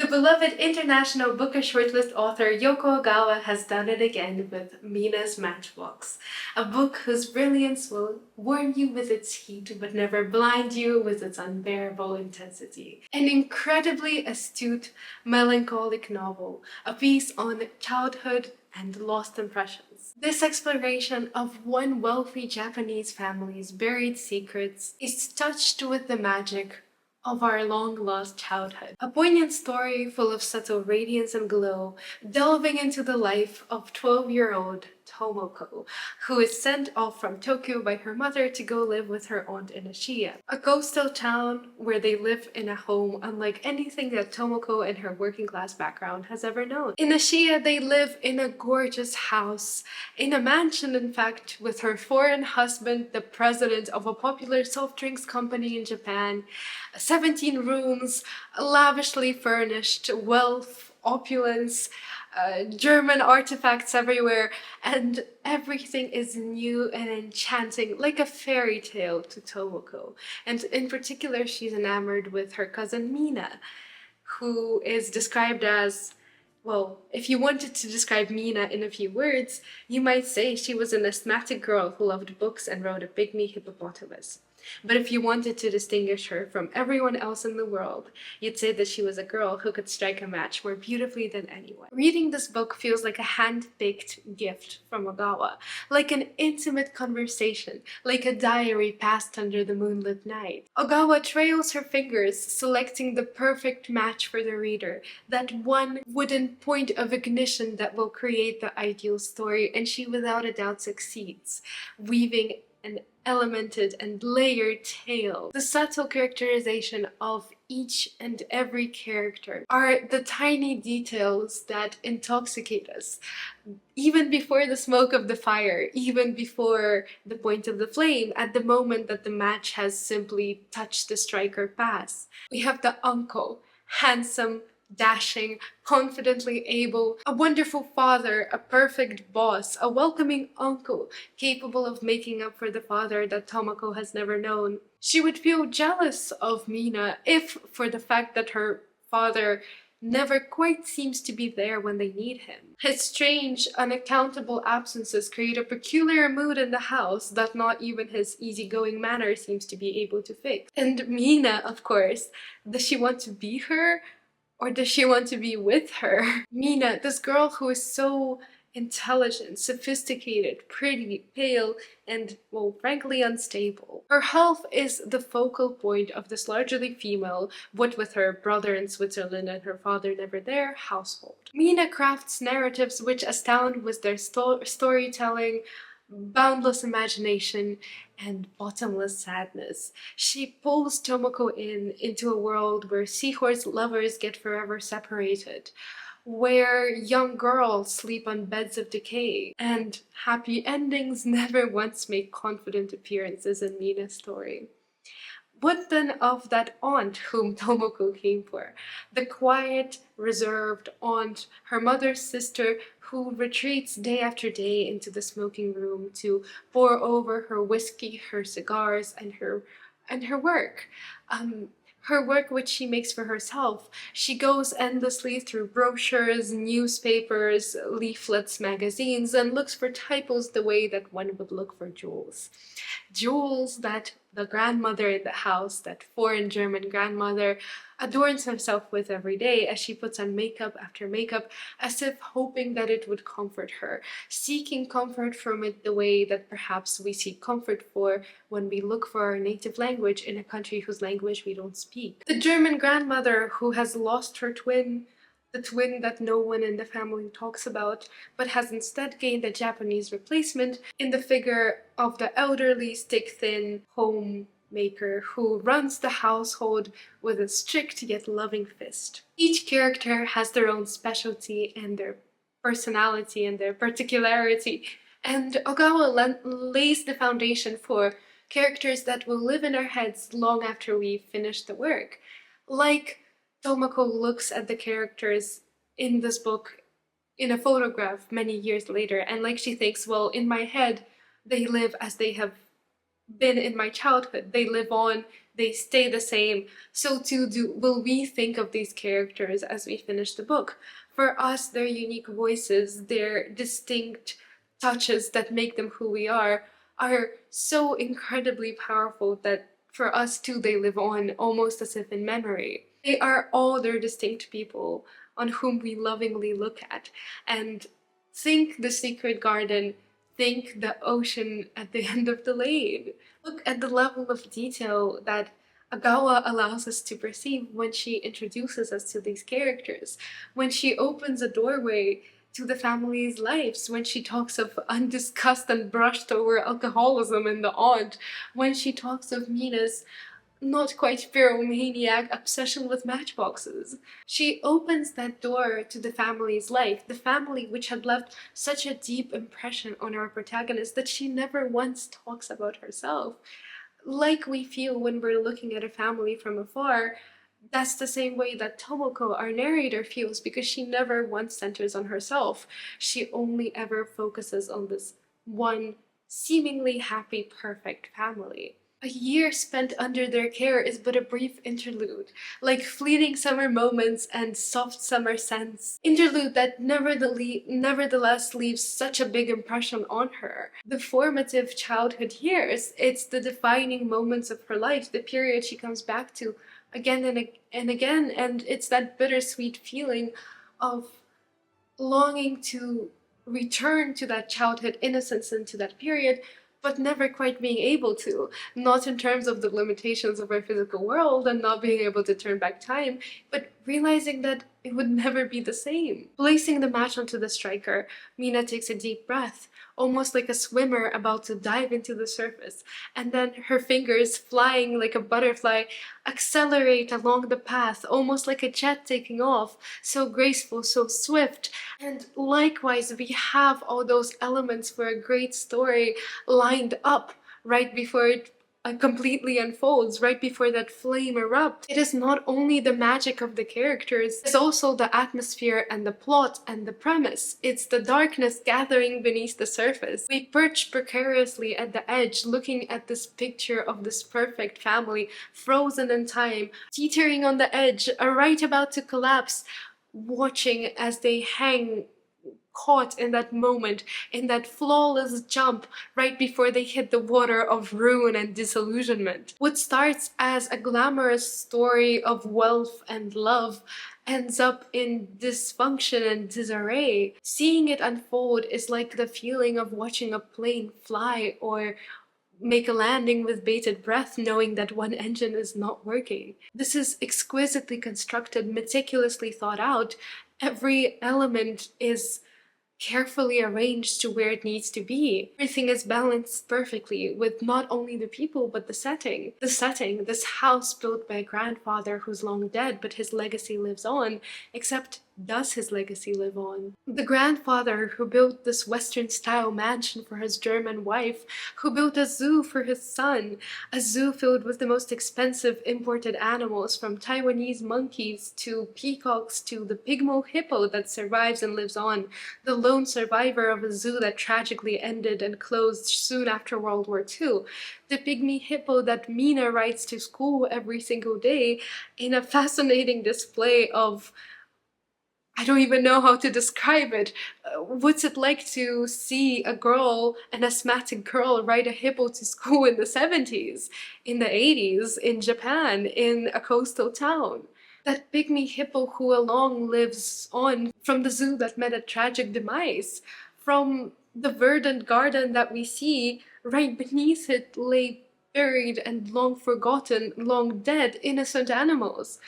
The beloved international Booker Shortlist author Yoko Ogawa has done it again with Mina's Matchbox, a book whose brilliance will warm you with its heat but never blind you with its unbearable intensity. An incredibly astute, melancholic novel, a piece on childhood and lost impressions. This exploration of one wealthy Japanese family's buried secrets is touched with the magic of our long-lost childhood. A poignant story full of subtle radiance and glow, delving into the life of 12-year-old Tomoko, who is sent off from Tokyo by her mother to go live with her aunt in Ashiya, a coastal town where they live in a home unlike anything that Tomoko and her working-class background has ever known. In Ashiya, they live in a gorgeous house, in a mansion in fact, with her foreign husband, the president of a popular soft drinks company in Japan, 17 rooms, lavishly furnished, wealth, opulence, German artifacts everywhere, and everything is new and enchanting, like a fairy tale to Tomoko. And in particular, she's enamored with her cousin Mina, who is described as, well, if you wanted to describe Mina in a few words, you might say she was an asthmatic girl who loved books and rode a pygmy hippopotamus. But if you wanted to distinguish her from everyone else in the world, you'd say that she was a girl who could strike a match more beautifully than anyone. Reading this book feels like a hand-picked gift from Ogawa, like an intimate conversation, like a diary passed under the moonlit night. Ogawa trails her fingers, selecting the perfect match for the reader, that one wooden point of ignition that will create the ideal story, and she without a doubt succeeds, weaving an elemented and layered tale. The subtle characterization of each and every character are the tiny details that intoxicate us. Even before the smoke of the fire, even before the point of the flame, at the moment that the match has simply touched the striker pass. We have the uncle, handsome, dashing, confidently able, a wonderful father, a perfect boss, a welcoming uncle, capable of making up for the father that Tomoko has never known. She would feel jealous of Mina if for the fact that her father never quite seems to be there when they need him. His strange, unaccountable absences create a peculiar mood in the house that not even his easygoing manner seems to be able to fix. And Mina, of course, does she want to be her? Or does she want to be with her? Mina, this girl who is so intelligent, sophisticated, pretty, pale, and, well, frankly unstable. Her health is the focal point of this largely female, what with her brother in Switzerland and her father never there, household. Mina crafts narratives which astound with their storytelling, boundless imagination, and bottomless sadness. She pulls Tomoko into a world where seahorse lovers get forever separated, where young girls sleep on beds of decay, and happy endings never once make confident appearances in Mina's story. What then of that aunt whom Tomoko came for? The quiet, reserved aunt, her mother's sister, who retreats day after day into the smoking room to pour over her whiskey, her cigars, and her work. Her work which she makes for herself. She goes endlessly through brochures, newspapers, leaflets, magazines, and looks for typos the way that one would look for jewels. Jewels that the grandmother in the house, that foreign German grandmother, adorns herself with every day as she puts on makeup after makeup, as if hoping that it would comfort her, seeking comfort from it the way that perhaps we seek comfort for when we look for our native language in a country whose language we don't speak. The German grandmother who has lost her twin, the twin that no one in the family talks about, but has instead gained a Japanese replacement in the figure of the elderly, stick-thin homemaker who runs the household with a strict yet loving fist. Each character has their own specialty and their personality and their particularity, and Ogawa lays the foundation for characters that will live in our heads long after we finish the work. Like Tomoko looks at the characters in this book in a photograph many years later, and like she thinks, well, in my head, they live as they have been in my childhood. They live on, they stay the same, so too will we think of these characters as we finish the book. For us, their unique voices, their distinct touches that make them who we are so incredibly powerful that for us too they live on almost as if in memory. They are all their distinct people on whom we lovingly look at. And think the secret garden, think the ocean at the end of the lane. Look at the level of detail that Ogawa allows us to perceive when she introduces us to these characters, when she opens a doorway to the family's lives, when she talks of undiscussed and brushed over alcoholism in the aunt, when she talks of Mina's not quite pyromaniac obsession with matchboxes. She opens that door to the family's life, the family which had left such a deep impression on our protagonist that she never once talks about herself. Like we feel when we're looking at a family from afar, that's the same way that Tomoko, our narrator, feels, because she never once centers on herself. She only ever focuses on this one seemingly happy, perfect family. A year spent under their care is but a brief interlude, like fleeting summer moments and soft summer scents. Interlude that nevertheless leaves such a big impression on her. The formative childhood years, it's the defining moments of her life, the period she comes back to again and again, and it's that bittersweet feeling of longing to return to that childhood innocence and to that period, but never quite being able to. Not in terms of the limitations of our physical world and not being able to turn back time, but realizing that it would never be the same. Placing the match onto the striker, Mina takes a deep breath, almost like a swimmer about to dive into the surface, and then her fingers, flying like a butterfly, accelerate along the path, almost like a jet taking off, so graceful, so swift. And likewise, we have all those elements for a great story lined up right before it completely unfolds, right before that flame erupts. It is not only the magic of the characters, it's also the atmosphere and the plot and the premise. It's the darkness gathering beneath the surface. We perch precariously at the edge, looking at this picture of this perfect family, frozen in time, teetering on the edge, right about to collapse, watching as they hang caught in that moment, in that flawless jump right before they hit the water of ruin and disillusionment. What starts as a glamorous story of wealth and love ends up in dysfunction and disarray. Seeing it unfold is like the feeling of watching a plane fly or make a landing with bated breath, knowing that one engine is not working. This is exquisitely constructed, meticulously thought out. Every element is carefully arranged to where it needs to be. Everything is balanced perfectly with not only the people but the setting. The setting, this house built by a grandfather who's long dead but his legacy lives on, except does his legacy live on? The grandfather who built this Western-style mansion for his German wife, who built a zoo for his son, a zoo filled with the most expensive imported animals, from Taiwanese monkeys to peacocks to the pygmy hippo that survives and lives on, the lone survivor of a zoo that tragically ended and closed soon after World War II, the pygmy hippo that Mina rides to school every single day in a fascinating display of, I don't even know how to describe it. What's it like to see a girl, an asthmatic girl, ride a hippo to school in the 70s, in the 80s, in Japan, in a coastal town? That pygmy hippo who alone lives on from the zoo that met a tragic demise, from the verdant garden that we see, right beneath it lay buried and long forgotten, long dead, innocent animals.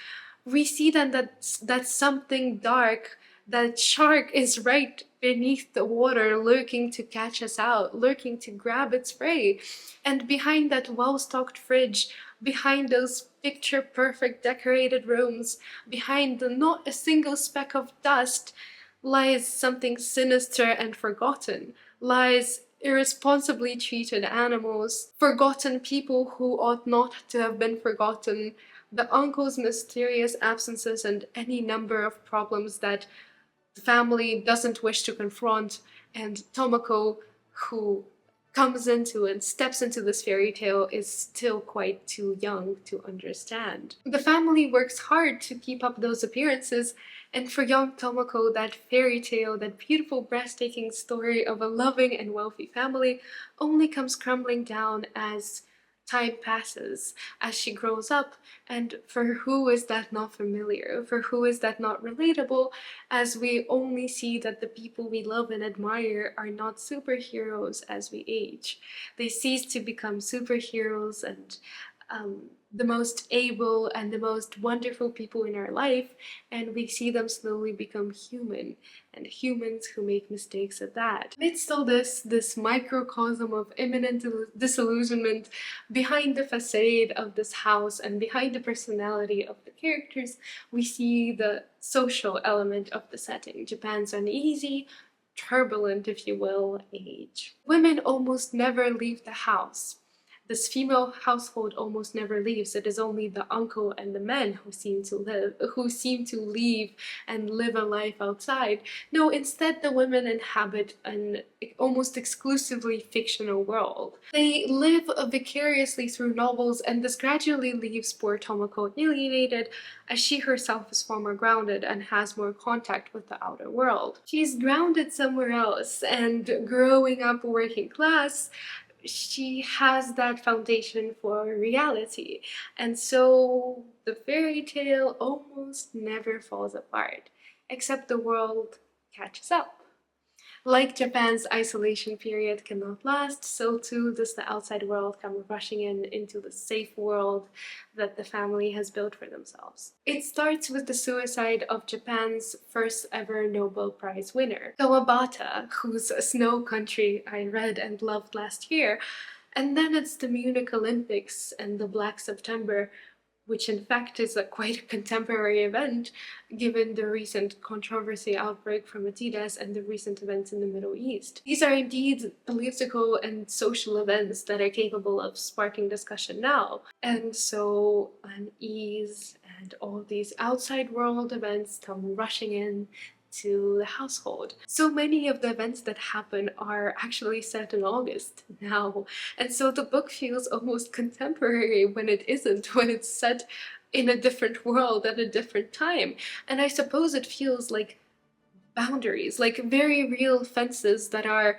We see then that something dark, that shark is right beneath the water, lurking to catch us out, lurking to grab its prey. And behind that well-stocked fridge, behind those picture-perfect decorated rooms, behind the not a single speck of dust, lies something sinister and forgotten, lies irresponsibly treated animals, forgotten people who ought not to have been forgotten, the uncle's mysterious absences, and any number of problems that the family doesn't wish to confront, and Tomoko, who comes into and steps into this fairy tale is still quite too young to understand. The family works hard to keep up those appearances, and for young Tomoko, that fairy tale, that beautiful, breathtaking story of a loving and wealthy family, only comes crumbling down as time passes, as she grows up. And for who is that not familiar? For who is that not relatable? As we only see that the people we love and admire are not superheroes as we age. They cease to become superheroes and the most able and the most wonderful people in our life, and we see them slowly become human, and humans who make mistakes at that. Amidst all this microcosm of imminent disillusionment, behind the facade of this house and behind the personality of the characters, we see the social element of the setting. Japan's uneasy, turbulent, if you will, age. Women almost never leave the house. This female household almost never leaves. It is only the uncle and the men who seem to leave and live a life outside. No, instead the women inhabit an almost exclusively fictional world. They live vicariously through novels, and this gradually leaves poor Tomoko alienated, as she herself is far more grounded and has more contact with the outer world. She's grounded somewhere else, and growing up working class, she has that foundation for reality, and so the fairy tale almost never falls apart, except the world catches up. Like Japan's isolation period cannot last, so too does the outside world come rushing into the safe world that the family has built for themselves. It starts with the suicide of Japan's first ever Nobel Prize winner, Kawabata, whose Snow Country I read and loved last year, and then it's the Munich Olympics and the Black September, which in fact is a quite contemporary event given the recent controversy outbreak from Adidas and the recent events in the Middle East. These are indeed political and social events that are capable of sparking discussion now. And so unease and all these outside world events come rushing in to the household. So many of the events that happen are actually set in August now, and so the book feels almost contemporary when it isn't, when it's set in a different world at a different time. And I suppose it feels like boundaries, like very real fences that are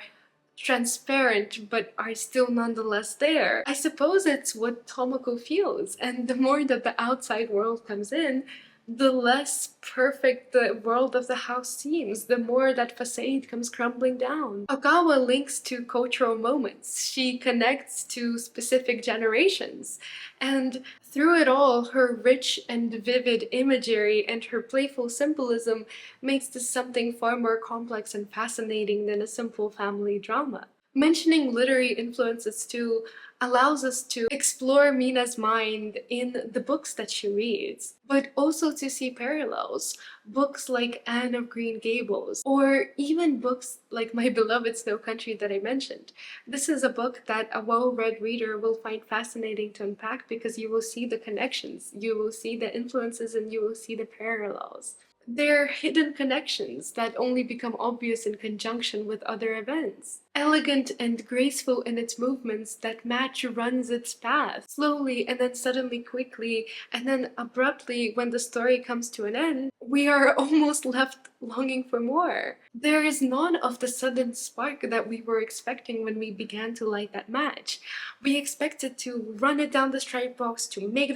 transparent but are still nonetheless there. I suppose it's what Tomoko feels, and the more that the outside world comes in, the less perfect the world of the house seems, the more that facade comes crumbling down. Ogawa links to cultural moments. She connects to specific generations. And through it all, her rich and vivid imagery and her playful symbolism makes this something far more complex and fascinating than a simple family drama. Mentioning literary influences too allows us to explore Mina's mind in the books that she reads, but also to see parallels. Books like Anne of Green Gables, or even books like My Beloved Snow Country that I mentioned. This is a book that a well-read reader will find fascinating to unpack because you will see the connections, you will see the influences, and you will see the parallels. They're hidden connections that only become obvious in conjunction with other events. Elegant and graceful in its movements, that match runs its path, slowly and then suddenly quickly, and then abruptly when the story comes to an end, we are almost left longing for more. There is none of the sudden spark that we were expecting when we began to light that match. We expected to run it down the stripe box, to make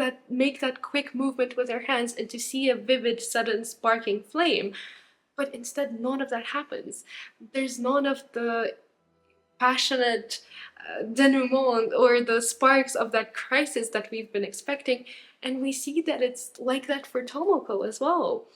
that quick movement with our hands, and to see a vivid, sudden, sparking flame. But instead, none of that happens. There's none of the passionate denouement or the sparks of that crisis that we've been expecting, and we see that it's like that for Tomoko as well.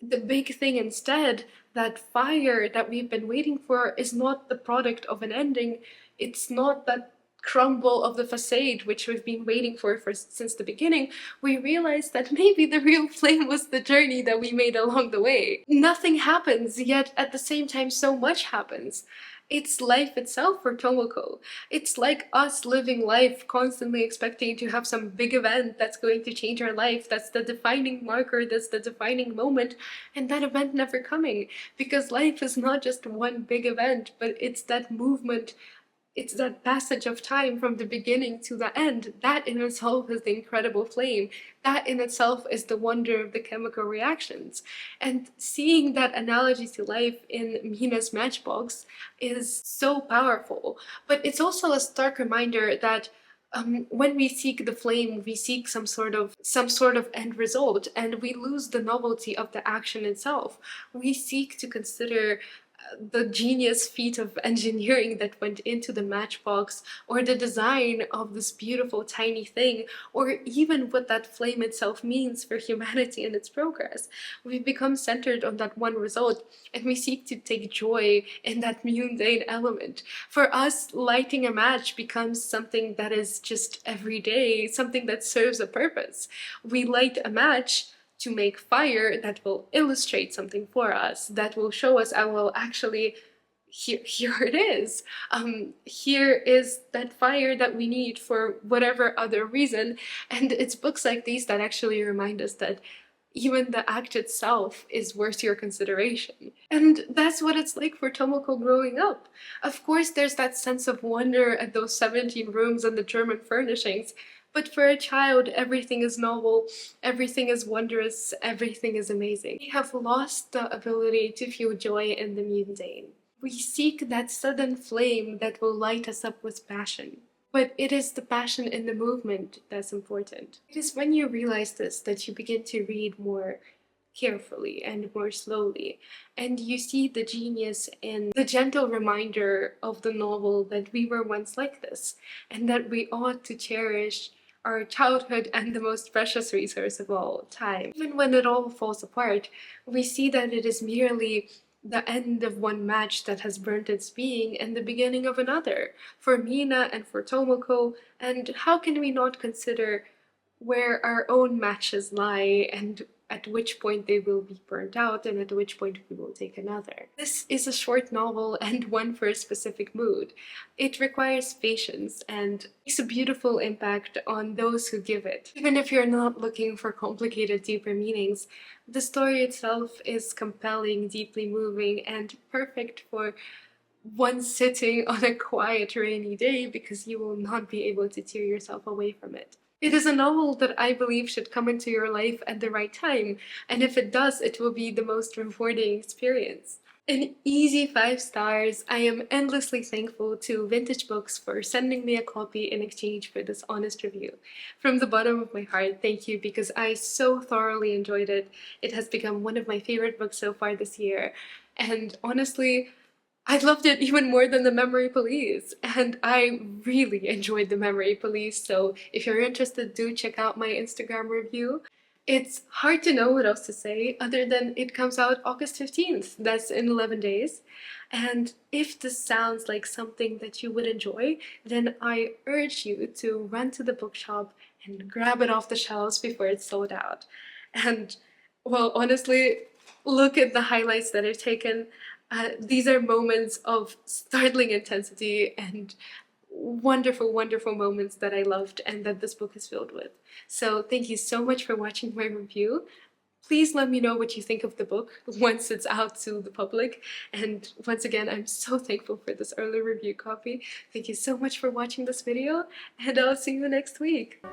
The big thing instead, that fire that we've been waiting for, is not the product of an ending. It's not that crumble of the facade which we've been waiting for since the beginning. We realize that maybe the real flame was the journey that we made along the way. Nothing happens, yet at the same time so much happens. It's life itself for Tomoko. It's like us living life, constantly expecting to have some big event that's going to change our life, that's the defining marker, that's the defining moment, and that event never coming. Because life is not just one big event, but it's that movement It's that passage of time from the beginning to the end. That in itself is the incredible flame. That in itself is the wonder of the chemical reactions. And seeing that analogy to life in Mina's Matchbox is so powerful. But it's also a stark reminder that when we seek the flame, we seek some sort of end result, and we lose the novelty of the action itself. We seek to consider the genius feat of engineering that went into the matchbox, or the design of this beautiful tiny thing, or even what that flame itself means for humanity and its progress. We become centered on that one result, and we seek to take joy in that mundane element. For us, lighting a match becomes something that is just everyday, something that serves a purpose. We light a match to make fire that will illustrate something for us, that will show us, oh, well, actually, here it is. Here is that fire that we need for whatever other reason. And it's books like these that actually remind us that even the act itself is worth your consideration. And that's what it's like for Tomoko growing up. Of course, there's that sense of wonder at those 17 rooms and the German furnishings, but for a child, everything is novel, everything is wondrous, everything is amazing. We have lost the ability to feel joy in the mundane. We seek that sudden flame that will light us up with passion. But it is the passion in the movement that's important. It is when you realize this that you begin to read more carefully and more slowly, and you see the genius in the gentle reminder of the novel that we were once like this, and that we ought to cherish our childhood and the most precious resource of all, time. Even when it all falls apart, we see that it is merely the end of one match that has burnt its being and the beginning of another, for Mina and for Tomoko. And how can we not consider where our own matches lie, and at which point they will be burnt out, and at which point we will take another. This is a short novel and one for a specific mood. It requires patience and makes a beautiful impact on those who give it. Even if you're not looking for complicated, deeper meanings, the story itself is compelling, deeply moving, and perfect for one sitting on a quiet, rainy day, because you will not be able to tear yourself away from it. It is a novel that I believe should come into your life at the right time, and if it does, it will be the most rewarding experience. An easy 5 stars. I am endlessly thankful to Vintage Books for sending me a copy in exchange for this honest review. From the bottom of my heart, thank you, because I so thoroughly enjoyed it. It has become one of my favorite books so far this year, and honestly, I loved it even more than The Memory Police, and I really enjoyed The Memory Police, so if you're interested, do check out my Instagram review. It's hard to know what else to say other than it comes out August 15th, that's in 11 days. And if this sounds like something that you would enjoy, then I urge you to run to the bookshop and grab it off the shelves before it's sold out. And, well, honestly, look at the highlights that I've taken. These are moments of startling intensity and wonderful, wonderful moments that I loved and that this book is filled with. So thank you so much for watching my review. Please let me know what you think of the book once it's out to the public. And once again, I'm so thankful for this early review copy. Thank you so much for watching this video, and I'll see you next week.